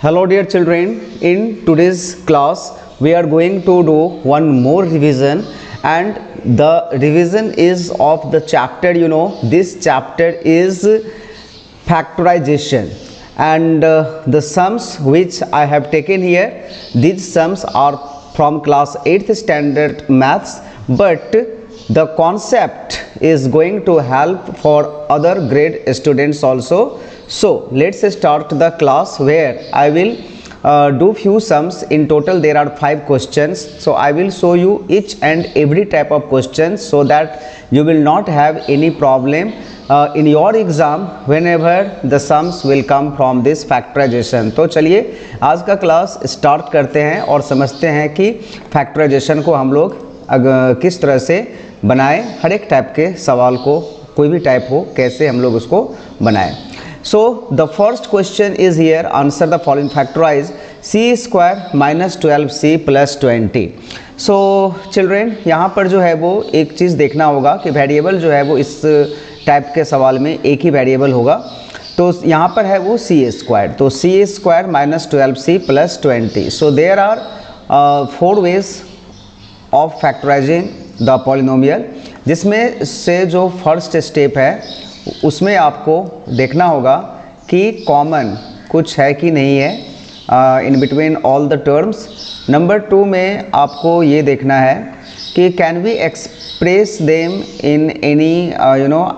Hello dear children, in today's class we are going to do one more revision, and the revision is of the chapter, this chapter is factorization, and the sums which I have taken here, these sums are from class 8th standard maths, but the concept is going to help for other grade students also. So let's start the class where I will do few sums. In total there are 5 questions, so I will show you each and every type of questions so that you will not have any problem in your exam whenever the sums will come from this factorization. तो चलिए आज का class start करते हैं और समझते हैं कि फैक्टराइजेशन को हम लोग किस तरह से बनाएं, हर एक टाइप के सवाल को, कोई भी टाइप हो, कैसे हम लोग उसको बनाएं. So the first question is here, answer the following, factorize c square minus 12c plus 20. So children, यहाँ पर जो है वो एक चीज़ देखना होगा कि वेरिएबल जो है वो इस टाइप के सवाल में एक ही वेरिएबल होगा. तो यहाँ पर है वो c स्क्वायर, तो c square minus 12c plus 20. So there are 4 ways of factorizing the polynomial, जिसमें से जो फर्स्ट स्टेप है उसमें आपको देखना होगा कि कॉमन कुछ है कि नहीं है in between all the terms. Number 2 में आपको ये देखना है कि can we express them in any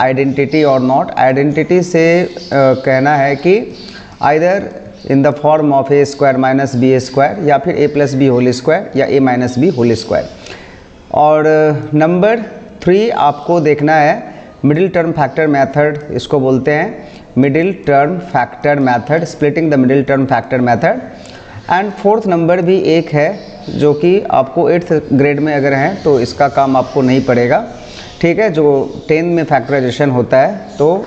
identity और नॉट. आइडेंटिटी से कहना है कि either in the form of a square minus b square, या फिर a plus b whole square, या a minus b whole square. और नंबर 3 आपको देखना है मिडिल टर्म फैक्टर मेथड, इसको बोलते हैं middle term factor method, splitting the middle term factor method. And 4th number भी एक है जो कि आपको 8th ग्रेड में अगर हैं तो इसका काम आपको नहीं पड़ेगा, ठीक है. जो 10 में फैक्टराइजेशन होता है तो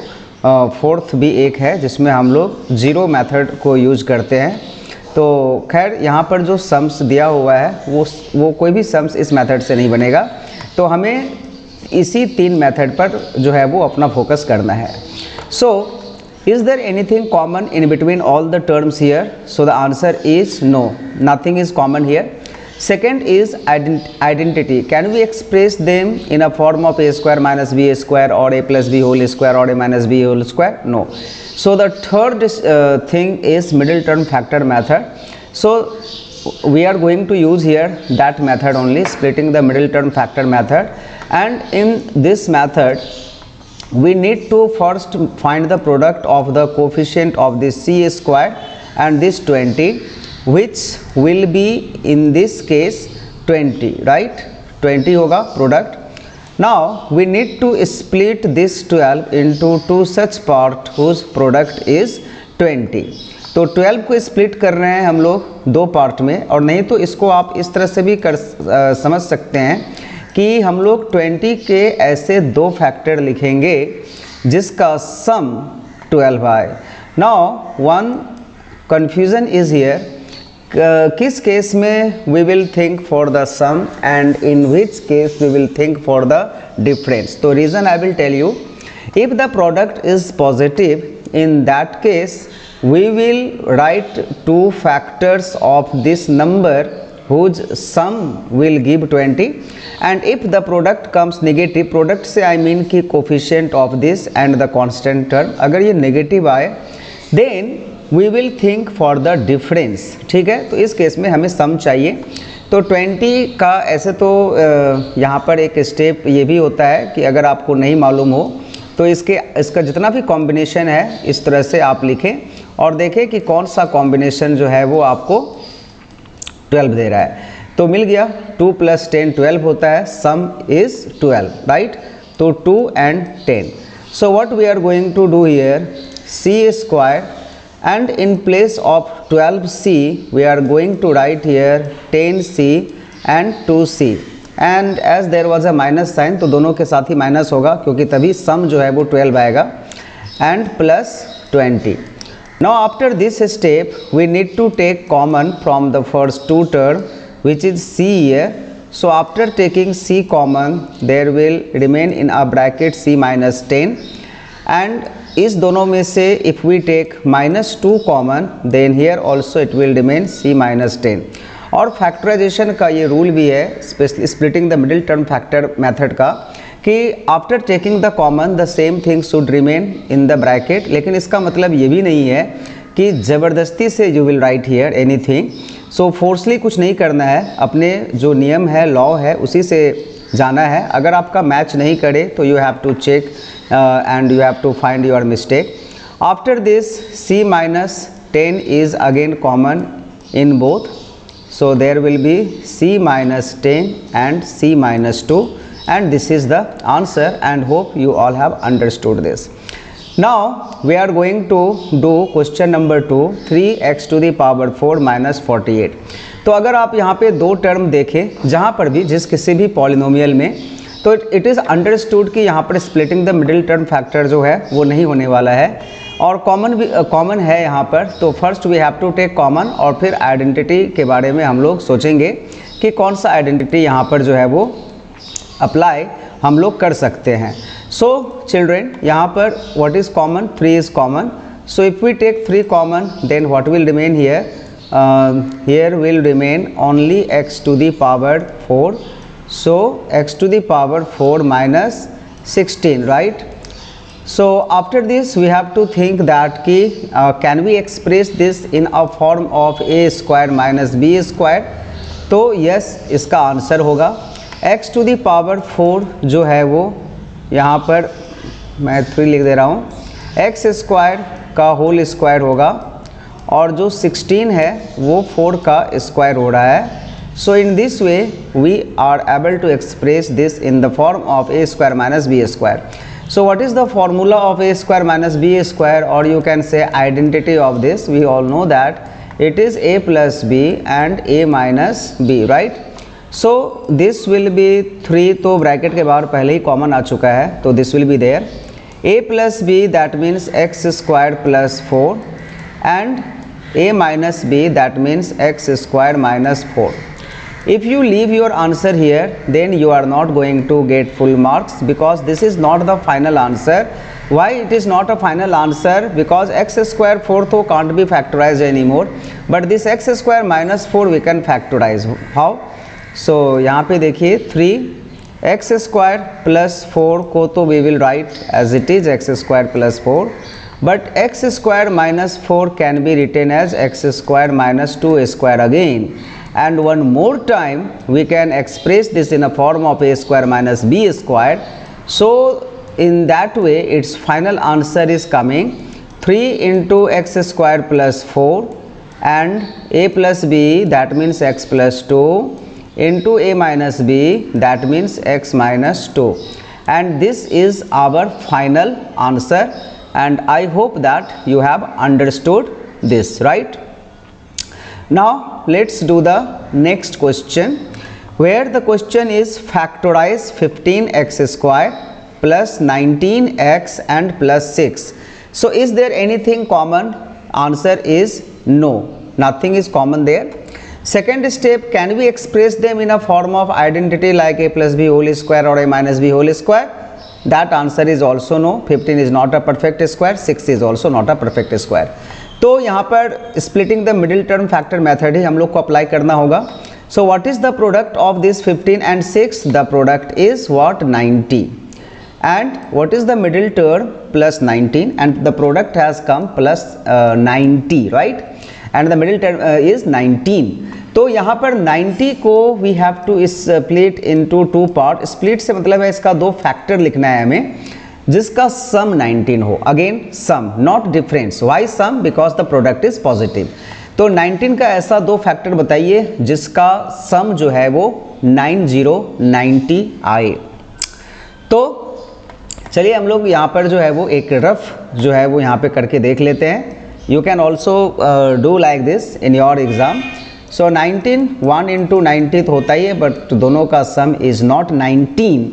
4th भी एक है जिसमें हम लोग जीरो मेथड को यूज करते हैं. तो खैर यहाँ पर जो सम्स दिया हुआ है वो कोई भी सम्स इस मेथड से नहीं बनेगा, तो हमें इसी 3 मेथड पर जो है वो अपना फोकस करना है. So is there anything common in between all the terms here? So the answer is no, nothing is common here. Second is identity, can we express them in a form of a square minus b square और a plus b whole square और a minus b whole square? No. So the third thing is middle term factor method. So we are going to use here that method only, splitting the middle term factor method. And in this method we need to first find the product of the coefficient of this c square and this 20, which will be in this case 20, right? 20 होगा product. Now we need to split this 12 into 2 such part whose product is 20. तो 12 को split कर रहे हैं हम लोग 2 part में, और नहीं तो इसको आप इस तरह से भी समझ सकते हैं कि हम लोग 20 के ऐसे 2 फैक्टर लिखेंगे जिसका सम 12 आए. Now one confusion is here, किस केस में we will think for the sum and in which case we will think for the difference. तो reason I will tell you. If the product is positive, in that case we will write 2 factors of this number whose sum will give 20. And if the product comes negative, product से I mean कि coefficient of this and the constant term, अगर ये negative आए then we will think for the difference, ठीक है. तो इस case में हमें sum चाहिए. तो 20 का ऐसे तो यहाँ पर एक स्टेप ये भी होता है कि अगर आपको नहीं मालूम हो तो इसका जितना भी कॉम्बिनेशन है इस तरह से आप लिखें और देखें कि कौन सा कॉम्बिनेशन जो है वो आपको 12 दे रहा है. तो मिल गया 2 + 10 12 होता है, सम इज 12, राइट. तो 2 and 10. So what we are going to do here, c square and in place of 12c we are going to write here 10c and 2c. And as there was a minus sign, तो दोनों के साथ ही minus होगा क्योंकि तभी सम जो है वो 12 आएगा. And plus 20. Now after this step we need to take common from the first 2 term which is c here. So after taking c common there will remain in a bracket c minus 10, and इस दोनों में से if we take -2 common then here also it will remain c - 10। और factorisation का ये rule भी है specially splitting the middle term factor method का कि after taking the common the same thing should remain in the bracket. लेकिन इसका मतलब ये भी नहीं है कि ज़बरदस्ती से you will write here anything. So forcefully कुछ नहीं करना है, अपने जो नियम है लॉ है उसी से जाना है। अगर आपका मैच नहीं करे तो you have to check and you have to find your mistake. After this c - 10 is again common in both, so there will be c - 10 and c - 2 and this is the answer and hope you all have understood this. Now we are going to do question number 2, 3x to the power 4 - 48। तो अगर आप यहाँ पे दो term देखें जहाँ पर भी जिस किसी भी पॉलिनोमियल में, तो इट इज़ अंडरस्टूड कि यहाँ पर splitting the middle term factor जो है वो नहीं होने वाला है और कॉमन है यहाँ पर। तो first we have to take common और फिर आइडेंटिटी के बारे में हम लोग सोचेंगे कि कौन सा आइडेंटिटी यहाँ पर जो है वो अप्लाई हम लोग कर सकते हैं। सो चिल्ड्रेन यहाँ पर what is common, 3 is common. So if we take 3 common then what will remain here, here will remain only x to the power 4। so x to the power 4 - 16, right? So after this we have to think that कि can we express this in a form of a square minus b square। तो yes इसका answer होगा x to the power 4 जो है वो यहाँ पर मैं 3 लिख दे रहा हूँ, x स्क्वायर का होल स्क्वायर होगा और जो 16 है वो 4 का स्क्वायर हो रहा है। So in this way we are able to express this in the form of a square minus b square। So what is the formula of a square minus b square, or you can say identity of this? We all know that it is a plus b and a minus b, right? So this will be 3, तो bracket के बाहर पहले ही common आ चुका है तो this will be there। a plus b that means x square plus 4 and a minus b that means x square minus 4। If you leave your answer here then you are not going to get full marks because this is not the final answer। Why it is not a final answer? Because x square 4 तो can't be factorized anymore, but this x square minus 4 we can factorize। How? So यहाँ पे देखिए 3x square plus 4 को तो we will write as it is x square plus 4, but x square minus 4 can be written as x square minus 2 square again। And one more time we can express this in a form of a square minus b square। So in that way its final answer is coming 3 into x square plus 4 and a plus b that means x plus 2 into a minus b that means x minus 2, and this is our final answer and I hope that you have understood this, right? Now let's do the next question, where the question is factorize 15x square plus 19x and plus 6। So is there anything common? Answer is no, nothing is common there। Second step, can we express them in a form of identity like a plus b whole square or a minus b whole square? That answer is also no। 15 is not a perfect square, 6 is also not a perfect square। तो यहाँ पर splitting the middle term factor method ही हम लोग को apply करना होगा। So what is the product of this 15 and 6? The product is what 90, and what is the middle term plus 19 and the product has come plus 90, right, and the middle term is 19। तो यहाँ पर 90 को we have to split into 2 part. Split से मतलब है इसका 2 factor लिखना है हमें जिसका सम 19 हो। Again sum not difference. Why sum? Because the product is positive. तो 19 का ऐसा 2 फैक्टर बताइए जिसका सम जो है वो 90 आए। तो चलिए हम लोग यहाँ पर जो है वो एक रफ जो है वो यहाँ पे करके देख लेते हैं। You can also do like this in your exam. So 19 1 into 90 होता ही है, बट दोनों का sum is not 19।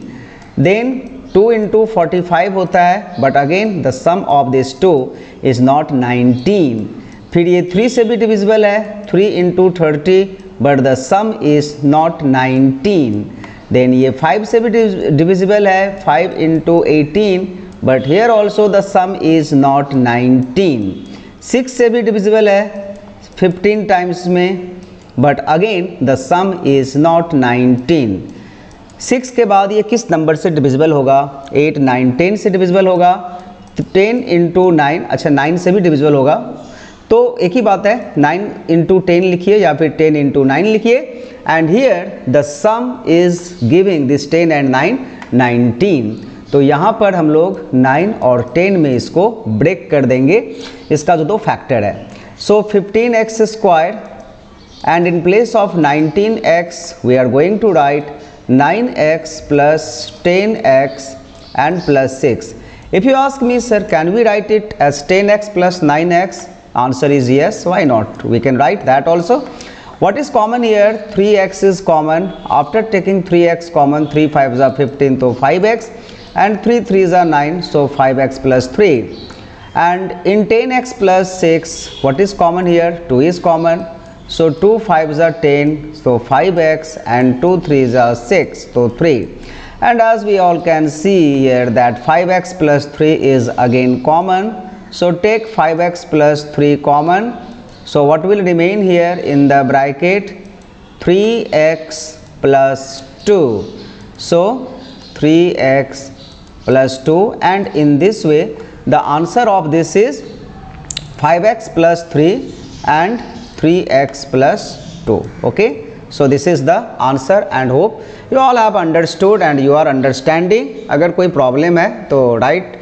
Then 2 into 45 होता है, but again the sum of this 2 is not 19। फिर ये 3 से भी डिविजिबल है, 3 into 30, but the sum is not 19। Then ये 5 से भी डिविजिबल है, 5 into 18, but here also the sum is not 19. 6 से भी डिविजिबल है 15 टाइम्स में, but again the sum is not 19. 6 के बाद ये किस नंबर से डिविजिबल होगा? 8, 9, 10 से डिविजिबल होगा. 10 इंटू 9, अच्छा 9 से भी डिविजिबल होगा, तो एक ही बात है, 9 इंटू 10 लिखिए या फिर 10 इंटू 9 लिखिए. And here the sum is giving this 10 and 9 19. तो यहाँ पर हम लोग 9 और 10 में इसको ब्रेक कर देंगे, इसका जो दो फैक्टर है. So 15x square and in place of 19x we are going to write 9x plus 10x and plus 6. If you ask me, sir, can we write it as 10x plus 9x? Answer is yes. Why not? We can write that also. What is common here? 3x is common. After taking 3x common, 3 5s are 15, so 5x, and 3 3s are 9, so 5x plus 3. And in 10x plus 6, what is common here? 2 is common. So 2 5s are 10, so 5x, and 2 3s are 6, so 3. And as we all can see here that 5x plus 3 is again common. So take 5x plus 3 common. So what will remain here in the bracket? 3x plus 2. So 3x plus 2, and in this way the answer of this is 5x plus 3 and 3x plus 2. Okay, so this is the answer and hope you all have understood and you are understanding. अगर कोई problem है तो write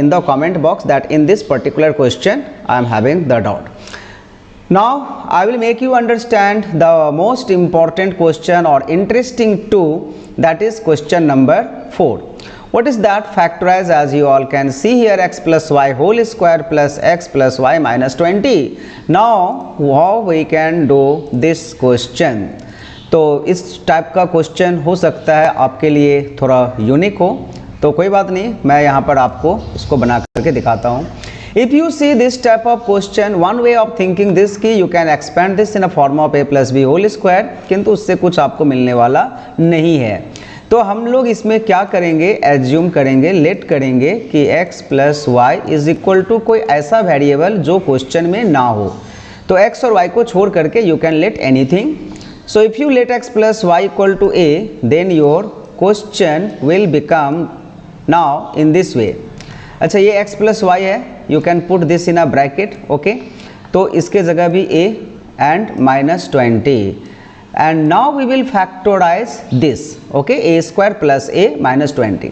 in the comment box that in this particular question I am having the doubt. Now I will make you understand the most important question or interesting too, that is question number 4. What is that? Factorize, as you all can see here, x plus y whole square plus x plus y minus 20. Now how we can do this question? तो इस type का question हो सकता है आपके लिए थोड़ा unique हो, तो कोई बात नहीं, मैं यहाँ पर आपको इसको बना करके दिखाता हूँ. If you see this type of question, one way of thinking this कि you can expand this in a form of a plus b whole square, किंतु उससे कुछ आपको मिलने वाला नहीं है. तो हम लोग इसमें क्या करेंगे? एज्यूम करेंगे, लेट करेंगे कि x plus y is equal to कोई ऐसा वेरिएबल जो क्वेश्चन में ना हो. तो x और y को छोड़ करके you can let anything. So if you let x plus y equal to a, then your question will become now in this way. अच्छा, ये x प्लस वाई है, you can put this in a bracket. Okay, तो इसके जगह भी a and minus 20. And now we will factorize this. Okay, a square plus a minus 20.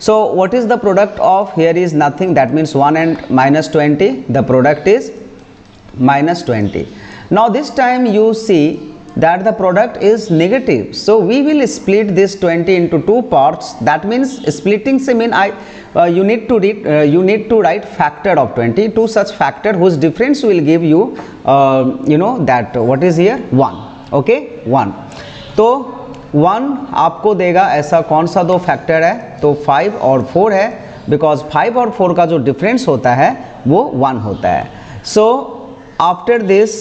So what is the product of? Here is nothing, that means 1 and minus 20. The product is minus 20. Now this time you see that the product is negative, so we will split this 20 into two parts. That means splitting se mean you need to write factor of 20, two such factor whose difference will give you you know that what is here 1. Okay 1. तो 1 आपको देगा ऐसा कौन सा दो factor है? तो 5 और 4 है, बिकॉज 5 और 4 का जो डिफरेंस होता है वो 1 होता है. So after this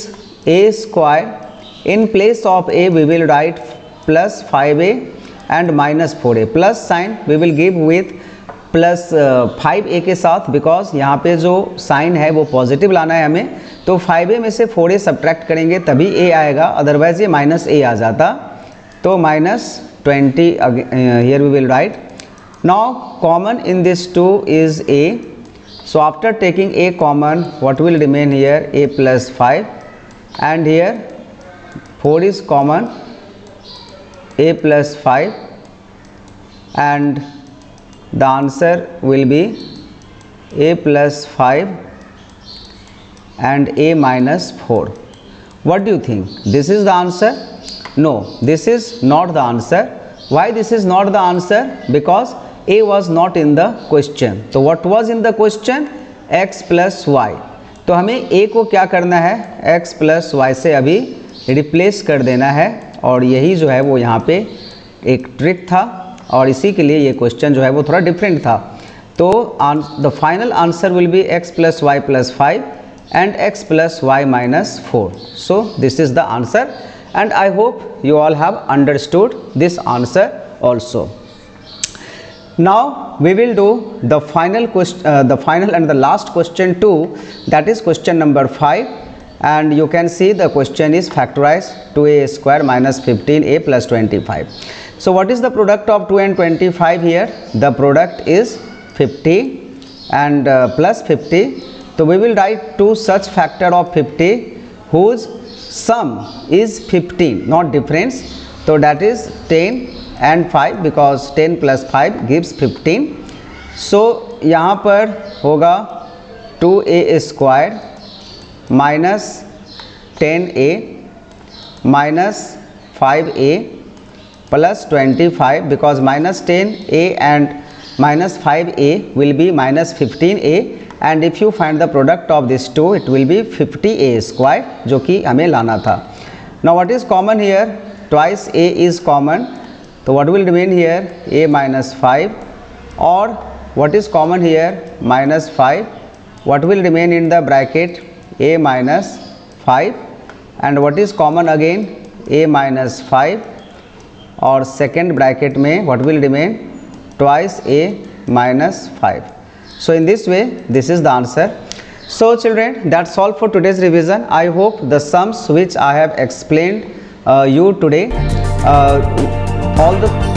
a square in place of a we will write plus 5a and minus 4a. Plus sign we will give with plus 5a के साथ, बिकॉज यहाँ पे जो साइन है वो पॉजिटिव लाना है हमें. तो 5a में से 4a सब्ट्रैक्ट करेंगे तभी a आएगा, अदरवाइज ये माइनस a आ जाता. तो minus 20 here we will write. Now common in this 2 is a. So after taking a common, what will remain here? a plus 5, and here 4 is common, a plus 5, and the answer will be a plus 5 and a minus 4. What do you think? This is the answer? No, this is not the answer. Why this is not the answer? Because a was not in the question. So what was in the question? x plus y. तो हमें a को क्या करना है? x plus y से अभी replace कर देना है, और यही जो है वो यहाँ पे एक ट्रिक था, और इसी के लिए ये क्वेश्चन जो है वो थोड़ा डिफरेंट था. तो the final answer will be x plus y plus 5 and x plus y minus 4. So this is the answer, and I hope you all have understood this answer also. Now we will do the final question, the final and the last question too, that is question number 5, and you can see the question is factorize 2a square minus 15a plus 25. So what is the product of 2 and 25 here? The product is 50 and plus 50. So we will write two such factor of 50 whose sum is 15, not difference. So that is 10 and 5 because 10 plus 5 gives 15. So यहाँ पर होगा 2a square minus 10a minus 5a plus 25 because minus 10a and minus 5a will be minus 15a, and if you find the product of these two it will be 50a square जो कि हमें लाना था. Now what is common here? Twice a is common, so what will remain here? A minus 5, or what is common here? Minus 5. What will remain in the bracket? A minus 5, and what is common again? A minus 5, और second bracket में what will remain? Twice a minus 5. So in this way this is the answer. So children, that's all for today's revision. I hope the sums which I have explained you today, all the